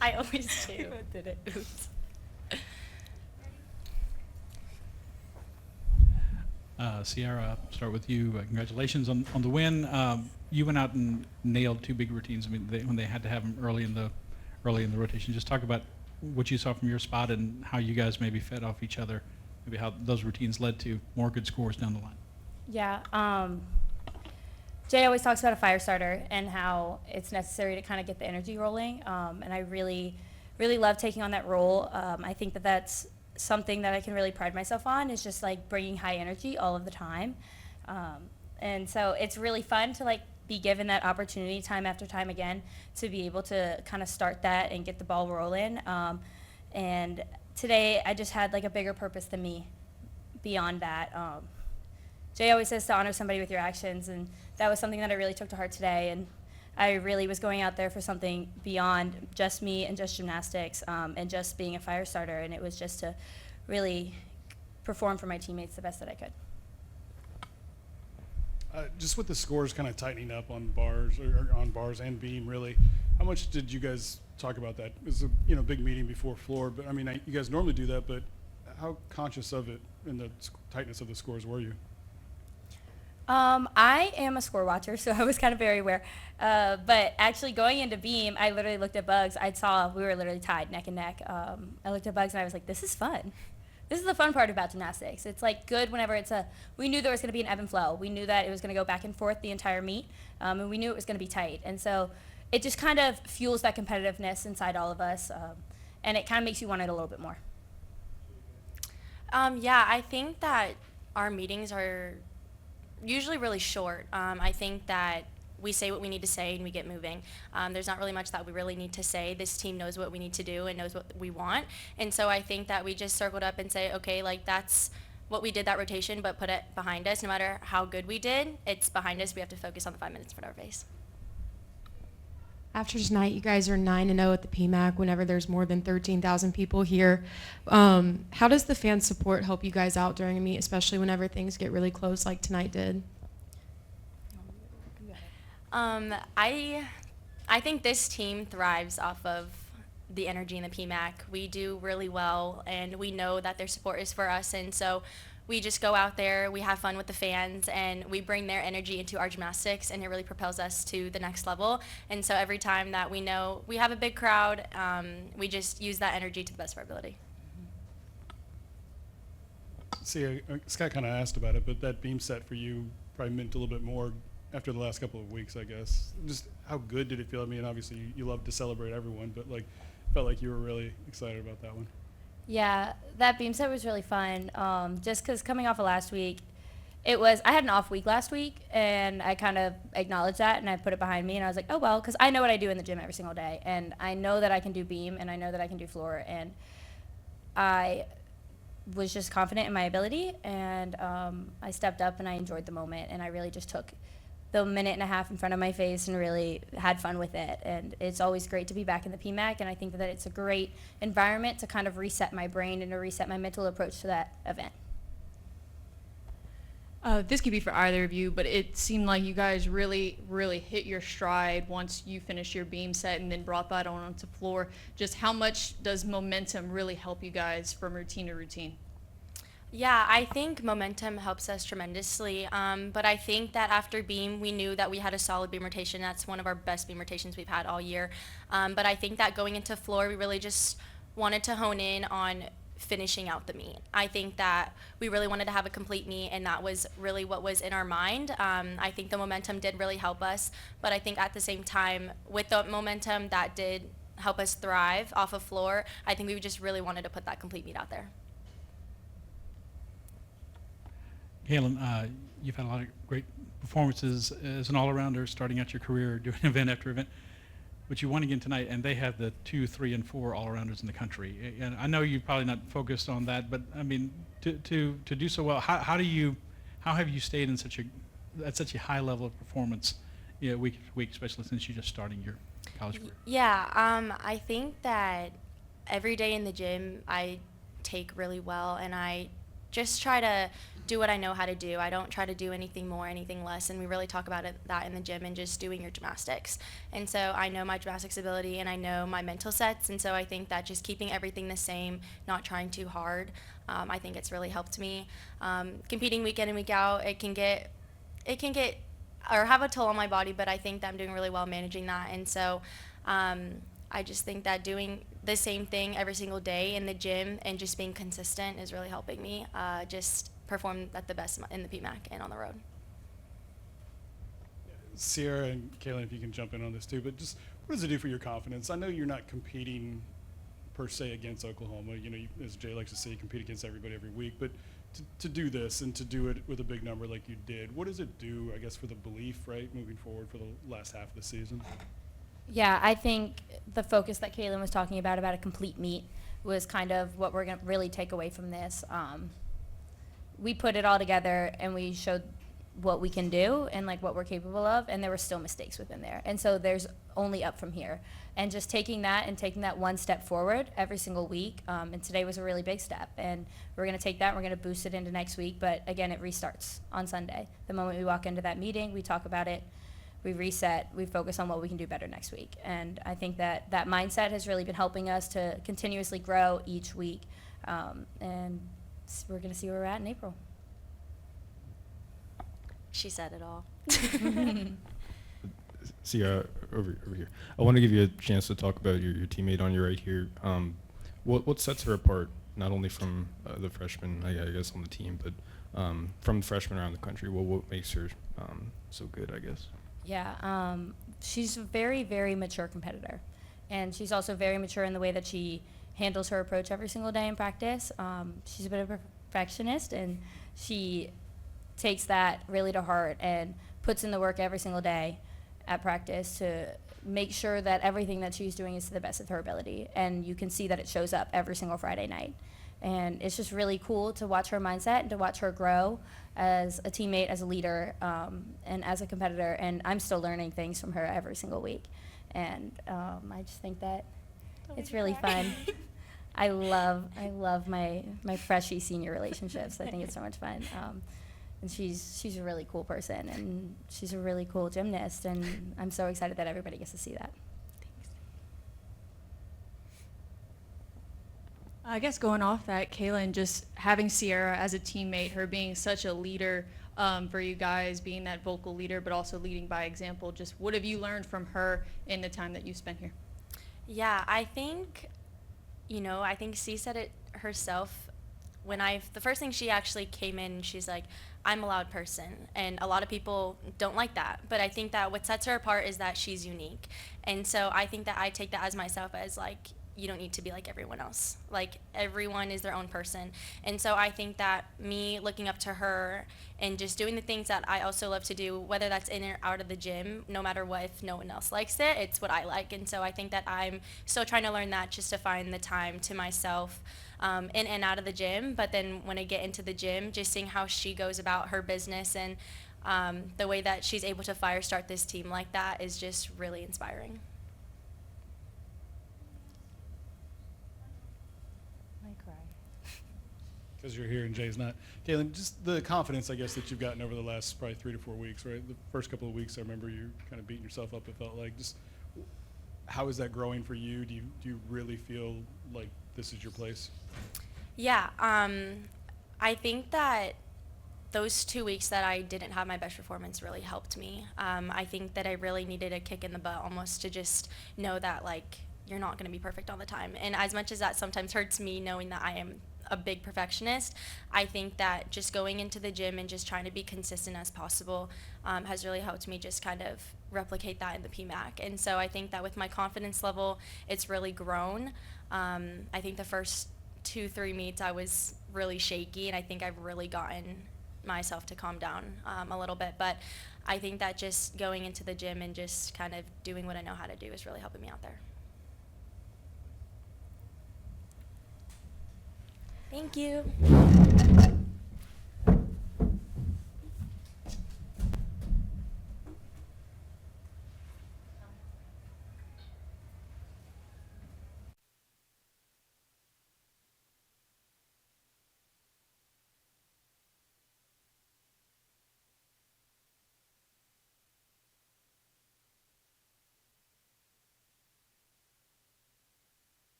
I always do. Did it? Oops. Sierra, I'll start with you. Congratulations on the win. You went out and nailed two big routines. I mean, when they had to have them early in the rotation. Just talk about what you saw from your spot and how you guys maybe fed off each other. Maybe how those routines led to more good scores down the line. Yeah. Jay always talks about a fire starter and how it's necessary to kind of get the energy rolling. And I really, really love taking on that role. I think that that's something that I can really pride myself on, is just like bringing high energy all of the time. And so it's really fun to like be given that opportunity time after time again to be able to kind of start that and get the ball rolling. And today I just had like a bigger purpose than me beyond that. Jay always says to honor somebody with your actions, and that was something that I really took to heart today. And I really was going out there for something beyond just me and just gymnastics, and just being a fire starter. And it was just to really perform for my teammates the best that I could. Just with the scores kind of tightening up on bars or on bars and beam, really, how much did you guys talk about that? It was a big meeting before floor, but I mean, you guys normally do that, but how conscious of it and the tightness of the scores were you? I am a score watcher, so I was kind of very aware. But actually going into beam, I literally looked at Bugs. I saw we were literally tied neck and neck. I looked at Bugs and I was like, this is fun. This is the fun part about gymnastics. It's like good whenever we knew there was going to be an ebb and flow. We knew that it was going to go back and forth the entire meet, and we knew it was going to be tight. And so it just kind of fuels that competitiveness inside all of us, and it kind of makes you want it a little bit more. Yeah, I think that our meetings are usually really short. I think that we say what we need to say and we get moving. There's not really much that we really need to say. This team knows what we need to do and knows what we want. And so I think that we just circled up and say, okay, like that's what we did that rotation, but put it behind us. No matter how good we did, it's behind us. We have to focus on the 5 minutes in front of our face. After tonight, you guys are 9-0 at the PMAC whenever there's more than 13,000 people here. How does the fan support help you guys out during a meet, especially whenever things get really close like tonight did? I think this team thrives off of the energy in the PMAC. We do really well, and we know that their support is for us, and so we just go out there, we have fun with the fans, and we bring their energy into our gymnastics, and it really propels us to the next level. And so every time that we know we have a big crowd, we just use that energy to the best of our ability. See, Scott kind of asked about it, but that beam set for you probably meant a little bit more after the last couple of weeks, I guess. Just how good did it feel? I mean, obviously you love to celebrate everyone, but like, felt like you were really excited about that one. Yeah, that beam set was really fun. Just because coming off of last week, I had an off week last week, and I kind of acknowledged that, and I put it behind me, and I was like, oh, well, because I know what I do in the gym every single day, and I know that I can do beam, and I know that I can do floor, and I was just confident in my ability, and I stepped up, and I enjoyed the moment, and I really just took the minute and a half in front of my face and really had fun with it. And it's always great to be back in the PMAC, and I think that it's a great environment to kind of reset my brain and to reset my mental approach to that event. This could be for either of you, but it seemed like you guys really, really hit your stride once you finished your beam set and then brought that on onto floor. Just how much does momentum really help you guys from routine to routine? Yeah, I think momentum helps us tremendously, but I think that after beam, we knew that we had a solid beam rotation. That's one of our best beam rotations we've had all year. But I think that going into floor, we really just wanted to hone in on finishing out the meet. I think that we really wanted to have a complete meet, and that was really what was in our mind. I think the momentum did really help us, but I think at the same time, with the momentum that did help us thrive off of floor, I think we just really wanted to put that complete meet out there. Kaylin, you've had a lot of great performances as an all-arounder, starting out your career, doing event after event. But you won again tonight, and they have the 2, 3, and 4 all-arounders in the country. And I know you're probably not focused on that, but I mean, to do so well, how have you stayed in at such a high level of performance, week after week, especially since you're just starting your college career? Yeah, I think that every day in the gym I take really well, and I just try to do what I know how to do. I don't try to do anything more, anything less, and we really talk about that in the gym and just doing your gymnastics. And so I know my gymnastics ability and I know my mental sets, and so I think that just keeping everything the same, not trying too hard, I think it's really helped me. Competing week in and week out, it can get or have a toll on my body, but I think that I'm doing really well managing that. And so I just think that doing the same thing every single day in the gym and just being consistent is really helping me just perform at the best in the PMAC and on the road. Sierra and Kaylin, if you can jump in on this too, but just what does it do for your confidence? I know you're not competing per se against Oklahoma. You know, as Jay likes to say, you compete against everybody every week, but to do this and to do it with a big number like you did, what does it do, I guess, for the belief, right, moving forward for the last half of the season? Yeah, I think the focus that Kaylin was talking about a complete meet was kind of what we're going to really take away from this. We put it all together and we showed what we can do and like what we're capable of, and there were still mistakes within there. And so there's only up from here. And just taking that one step forward every single week, and today was a really big step. And we're going to take that and we're going to boost it into next week. But again, it restarts on Sunday. The moment we walk into that meeting, we talk about it, we reset, we focus on what we can do better next week. And I think that mindset has really been helping us to continuously grow each week. And we're going to see where we're at in April. She said it all. Sierra, over here. I want to give you a chance to talk about your teammate on your right here. What sets her apart, not only from the freshmen, I guess, on the team, but from freshmen around the country? What makes her so good, I guess? Yeah, she's a very, very mature competitor. And she's also very mature in the way that she handles her approach every single day in practice. She's a bit of a perfectionist, and she takes that really to heart and puts in the work every single day at practice to make sure that everything that she's doing is to the best of her ability. And you can see that it shows up every single Friday night. And it's just really cool to watch her mindset and to watch her grow as a teammate, as a leader, and as a competitor. And I'm still learning things from her every single week. And I just think that it's really fun. I love my freshie senior relationships. I think it's so much fun. And she's a really cool person, and she's a really cool gymnast, and I'm so excited that everybody gets to see that. I guess going off that, Kaylin, just having Sierra as a teammate, her being such a leader for you guys, being that vocal leader, but also leading by example, just what have you learned from her in the time that you spent here? Yeah, I think C said it herself. The first thing she actually came in, she's like, I'm a loud person, and a lot of people don't like that. But I think that what sets her apart is that she's unique. And so I think that I take that as myself as like, you don't need to be like everyone else. Like, everyone is their own person. And so I think that me looking up to her and just doing the things that I also love to do, whether that's in or out of the gym, no matter what, if no one else likes it, it's what I like. And so I think that I'm still trying to learn that, just to find the time to myself in and out of the gym. But then when I get into the gym, just seeing how she goes about her business and the way that she's able to fire start this team like that is just really inspiring. Because you're here and Jay's not. Kaylin, just the confidence, I guess, that you've gotten over the last probably 3 to 4 weeks, right? The first couple of weeks, I remember you kind of beating yourself up, it felt like. Just how is that growing for you? Do you really feel like this is your place? Yeah, I think that those 2 weeks that I didn't have my best performance really helped me. I think that I really needed a kick in the butt almost to just know that, like, you're not going to be perfect all the time. And as much as that sometimes hurts me, knowing that I am a big perfectionist, I think that just going into the gym and just trying to be consistent as possible has really helped me just kind of replicate that in the PMAC. And so I think that with my confidence level, it's really grown. I think the first 2-3 meets I was really shaky, and I think I've really gotten myself to calm down a little bit. But I think that just going into the gym and just kind of doing what I know how to do is really helping me out there. Thank you.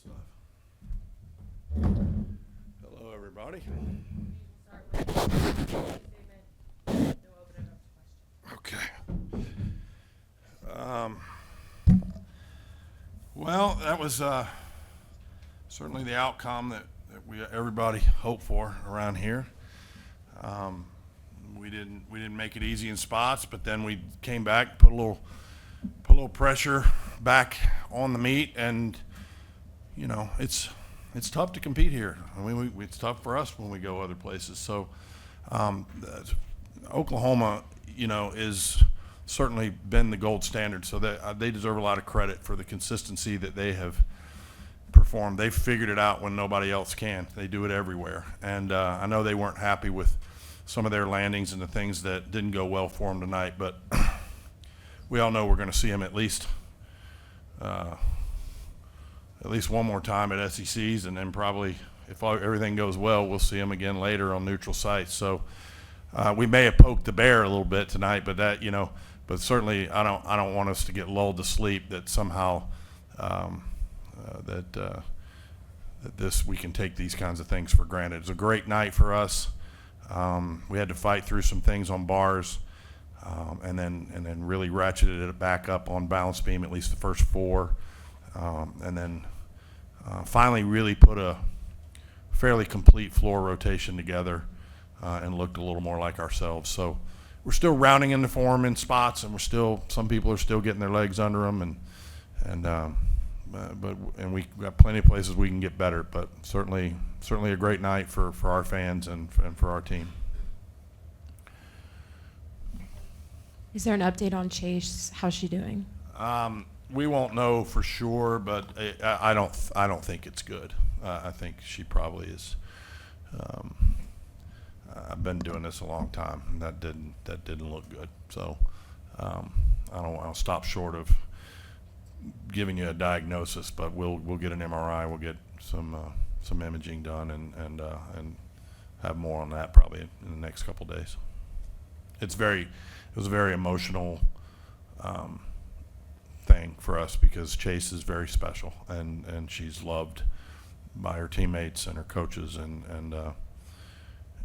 stuff. Hello, everybody. Okay. Well, that was certainly the outcome that everybody hoped for around here. We didn't make it easy in spots, but then we came back, put a little pressure back on the meet, and you know it's tough to compete here. I mean, it's tough for us when we go other places. So Oklahoma, you know, is certainly been the gold standard. So they deserve a lot of credit for the consistency that they have performed. They've figured it out when nobody else can. They do it everywhere. And I know they weren't happy with some of their landings and the things that didn't go well for them tonight, but we all know we're going to see them at least one more time at SECs, and then probably, if everything goes well, we'll see them again later on neutral sites. So we may have poked the bear a little bit tonight, but that, you know, but certainly I don't want us to get lulled to sleep that somehow that we can take these kinds of things for granted. It's a great night for us. We had to fight through some things on bars, and then really ratcheted it back up on balance beam, at least the first four, and then finally really put a fairly complete floor rotation together and looked a little more like ourselves. So we're still rounding into form in spots, and some people are still getting their legs under them, and we got plenty of places we can get better, but certainly a great night for our fans and for our team. Is there an update on Chase? How's she doing? We won't know for sure, but I don't think it's good. I think she probably is. I've been doing this a long time, and that didn't look good. So I'll stop short of giving you a diagnosis, but we'll get an MRI. We'll get some imaging done and have more on that probably in the next couple of days. It was a very emotional thing for us because Chase is very special, and she's loved by her teammates and her coaches, and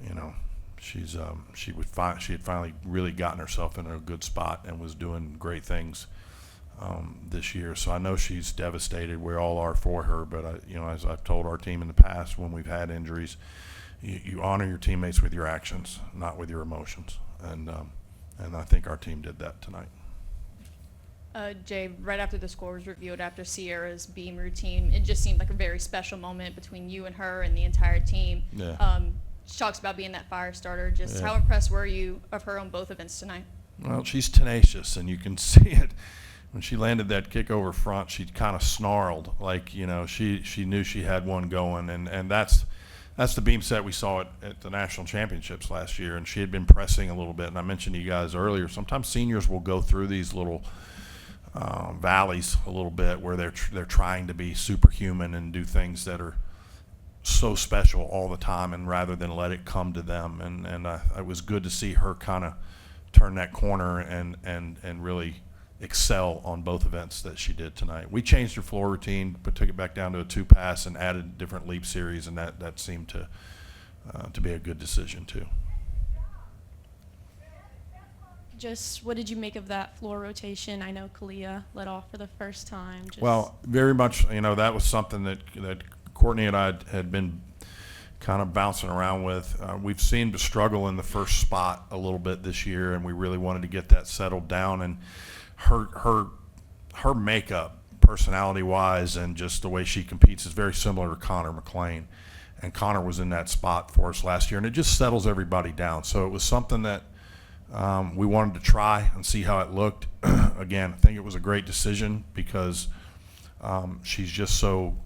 you know, she had finally really gotten herself in a good spot and was doing great things this year. So I know she's devastated. We all are for her, but you know, as I've told our team in the past when we've had injuries, you honor your teammates with your actions, not with your emotions, and I think our team did that tonight. Jay, right after the score was revealed, after Sierra's beam routine, it just seemed like a very special moment between you and her and the entire team. Yeah. She talks about being that fire starter. Just Yeah. how impressed were you of her on both events tonight? Well, she's tenacious, and you can see it. When she landed that kick over front, she kind of snarled, like, you know, she knew she had one going, and that's the beam set we saw at the national championships last year, and she had been pressing a little bit. And I mentioned to you guys earlier, sometimes seniors will go through these little valleys a little bit where they're trying to be superhuman and do things that are so special all the time, and rather than let it come to them. And it was good to see her kind of turn that corner and really excel on both events that she did tonight. We changed her floor routine, but took it back down to a 2-pass and added different leap series, and that seemed to be a good decision too. Just what did you make of that floor rotation? I know Kalia led off for the first time. Well, very much, you know, that was something that Courtney and I had been kind of bouncing around with. We've seen to struggle in the first spot a little bit this year, and we really wanted to get that settled down. And her makeup, personality-wise, and just the way she competes is very similar to Connor McLean. And Connor was in that spot for us last year, and it just settles everybody down. So it was something that we wanted to try and see how it looked. Again, I think it was a great decision because she's just so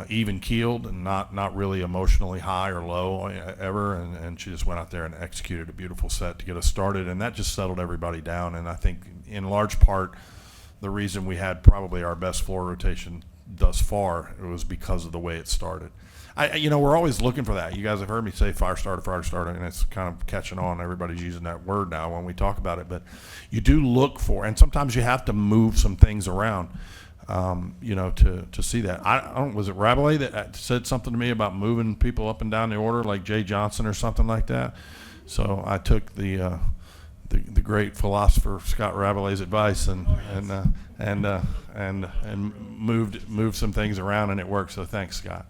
even-keeled and not really emotionally high or low ever, and she just went out there and executed a beautiful set to get us started, and that just settled everybody down. And I think in large part the reason we had probably our best floor rotation thus far, it was because of the way it started. You know, we're always looking for that. You guys have heard me say fire starter, and it's kind of catching on. Everybody's using that word now when we talk about it. But you do look for, and sometimes you have to move some things around. you know, to see that. I don't, was it Rabelais that said something to me about moving people up and down the order, like Jay Johnson or something like that? So I took the great philosopher Scott Rabelais' advice and moved some things around, and it worked. So thanks, Scott.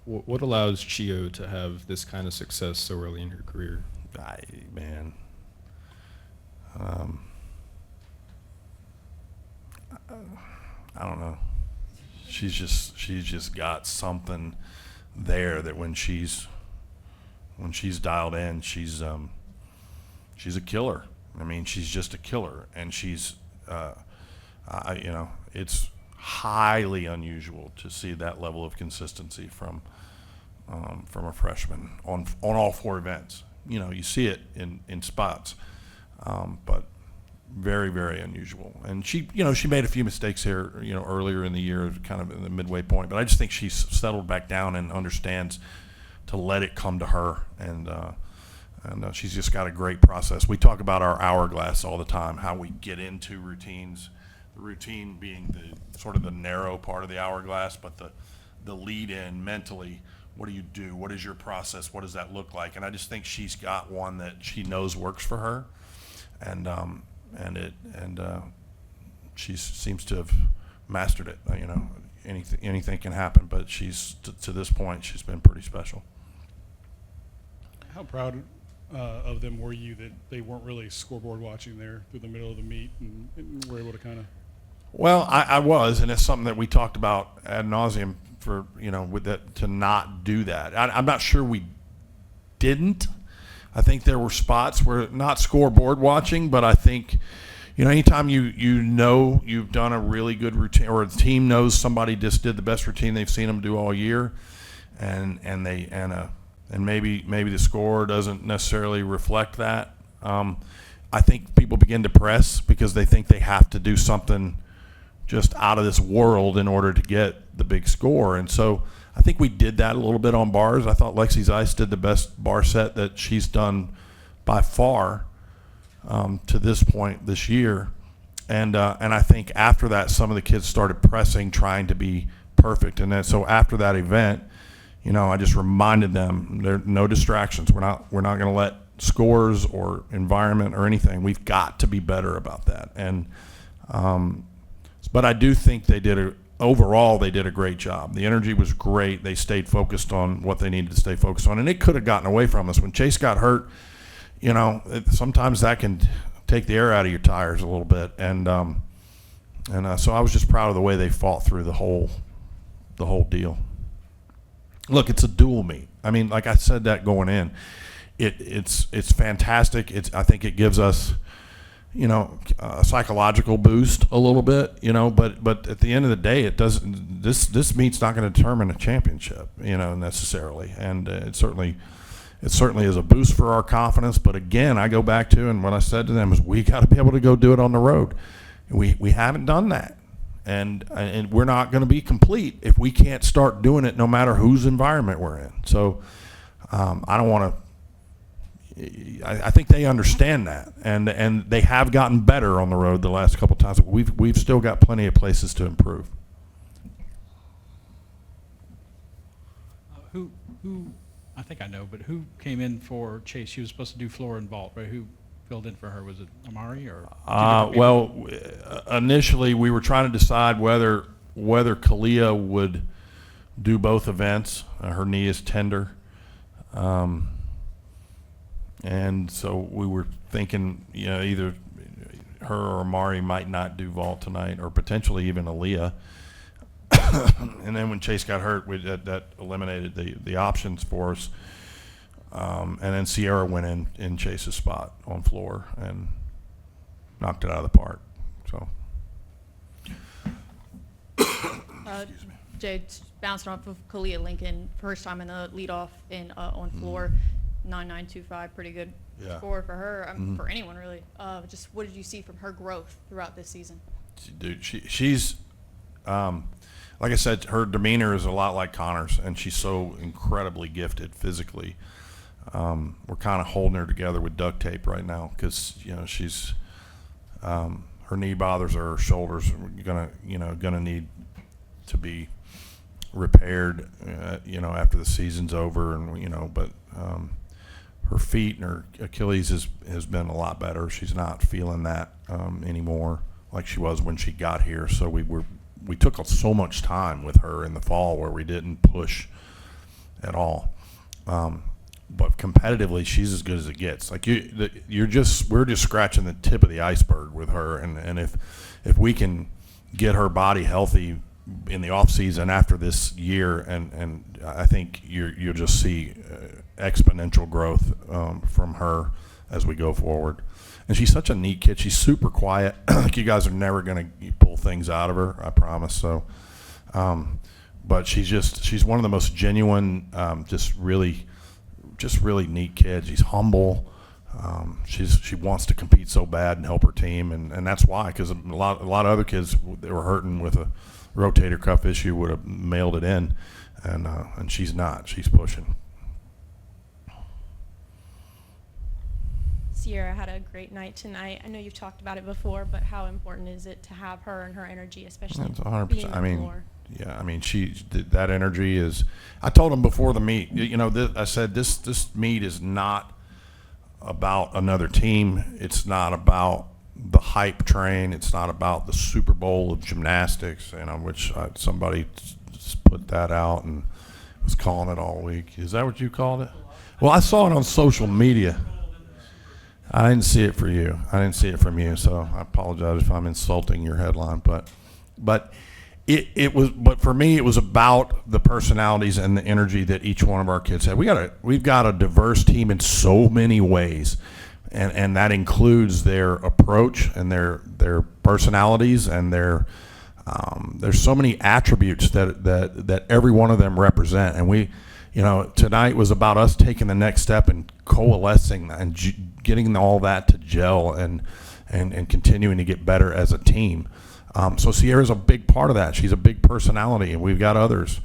What allows Chio to have this kind of success so early in her career? Man. I don't know. She's just got something there that when she's dialed in, she's a killer. I mean, she's just a killer, and she's you know, it's highly unusual to see that level of consistency from a freshman on all 4 events. You know, you see it in spots, but very, very unusual. And she made a few mistakes here, you know, earlier in the year, kind of in the midway point. But I just think she's settled back down and understands to let it come to her. And she's just got a great process. We talk about our hourglass all the time, how we get into routines. The routine being the sort of the narrow part of the hourglass, but the lead in mentally. What do you do? What is your process? What does that look like? And I just think she's got one that she knows works for her, and she seems to have mastered it. You know, anything can happen, but she's to this point, she's been pretty special. How proud of them were you that they weren't really scoreboard watching there through the middle of the meet and were able to kind of? Well, I was, and it's something that we talked about ad nauseum for, you know, with that, to not do that. I'm not sure we didn't. I think there were spots where not scoreboard watching, but I think, you know, anytime you know you've done a really good routine, or the team knows somebody just did the best routine they've seen them do all year, and maybe the score doesn't necessarily reflect that. I think people begin to press because they think they have to do something just out of this world in order to get the big score. And so I think we did that a little bit on bars. I thought Lexi Zeiss did the best bar set that she's done by far to this point this year. And I think after that, some of the kids started pressing, trying to be perfect. And then so after that event, you know, I just reminded them there are no distractions. We're not going to let scores or environment or anything. We've got to be better about that. And but I do think overall they did a great job. The energy was great. They stayed focused on what they needed to stay focused on, and it could have gotten away from us. When Chase got hurt, you know, sometimes that can take the air out of your tires a little bit. And so I was just proud of the way they fought through the whole deal. Look, it's a dual meet. I mean, like I said that going in, it's fantastic. I think it gives us, you know, a psychological boost a little bit, you know, but at the end of the day, it doesn't. This meet's not going to determine a championship, you know, necessarily, and it certainly is a boost for our confidence. But again, I go back to, and what I said to them is, we got to be able to go do it on the road. We haven't done that, and we're not going to be complete if we can't start doing it, no matter whose environment we're in. So I don't want to. I think they understand that, and they have gotten better on the road the last couple of times. We've still got plenty of places to improve. Who I think I know, but who came in for Chase? She was supposed to do floor and vault, right? Who filled in for her? Was it Amari or? Well, initially we were trying to decide whether Kalia would do both events. Her knee is tender. And so we were thinking, you know, either her or Amari might not do vault tonight, or potentially even Aaliyah. And then when Chase got hurt, that eliminated the options for us. And then Sierra went in Chase's spot on floor and knocked it out of the park. So. Jay, bouncing off of Kalia Lincoln, first time in the leadoff on floor. 9.925, pretty good score for her, for anyone really. Just what did you see from her growth throughout this season? Dude, she's like I said, her demeanor is a lot like Connor's, and she's so incredibly gifted physically. we're kind of holding her together with duct tape right now because she's her knee bothers her, her shoulders are gonna need to be repaired, after the season's over, and but her feet and her Achilles has been a lot better. She's not feeling that anymore like she was when she got here. So we took so much time with her in the fall where we didn't push at all. But competitively, she's as good as it gets. Like we're just scratching the tip of the iceberg with her, and if we can get her body healthy in the off season after this year, and I think you'll just see exponential growth from her as we go forward. And she's such a neat kid. She's super quiet. Like you guys are never gonna pull things out of her, I promise. So, but she's one of the most genuine, just really neat kids. She's humble. She wants to compete so bad and help her team, and that's why. Because a lot of other kids that were hurting with a rotator cuff issue would have mailed it in, and she's not. She's pushing. Sierra had a great night tonight. I know you've talked about it before, but how important is it to have her and her energy, especially That's 100%. being I on the mean, floor? yeah. I mean, that energy is. I told him before the meet. I said this meet is not about another team. It's not about the hype train. It's not about the Super Bowl of gymnastics. Which somebody put that out and was calling it all week. Is that what you called it? Well, I saw it on social media. I didn't see it for you. I didn't see it from you, so I apologize if I'm insulting your headline. But it was. But for me, it was about the personalities and the energy that each one of our kids had. We've got a diverse team in so many ways, and that includes their approach and their personalities and there's so many attributes that every one of them represent. And we, tonight was about us taking the next step and coalescing and getting all that to gel and continuing to get better as a team. So Sierra's a big part of that. She's a big personality, and we've got others.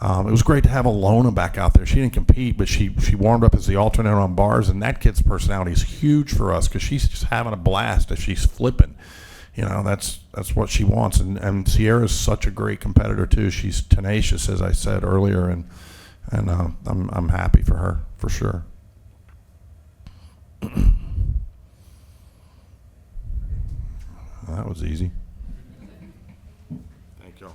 It was great to have Alona back out there. She didn't compete, but she warmed up as the alternate on bars, and that kid's personality is huge for us because she's just having a blast as she's flipping. That's what she wants. And Sierra's such a great competitor too. She's tenacious, as I said earlier, and I'm happy for her for sure. That was easy. Thank y'all.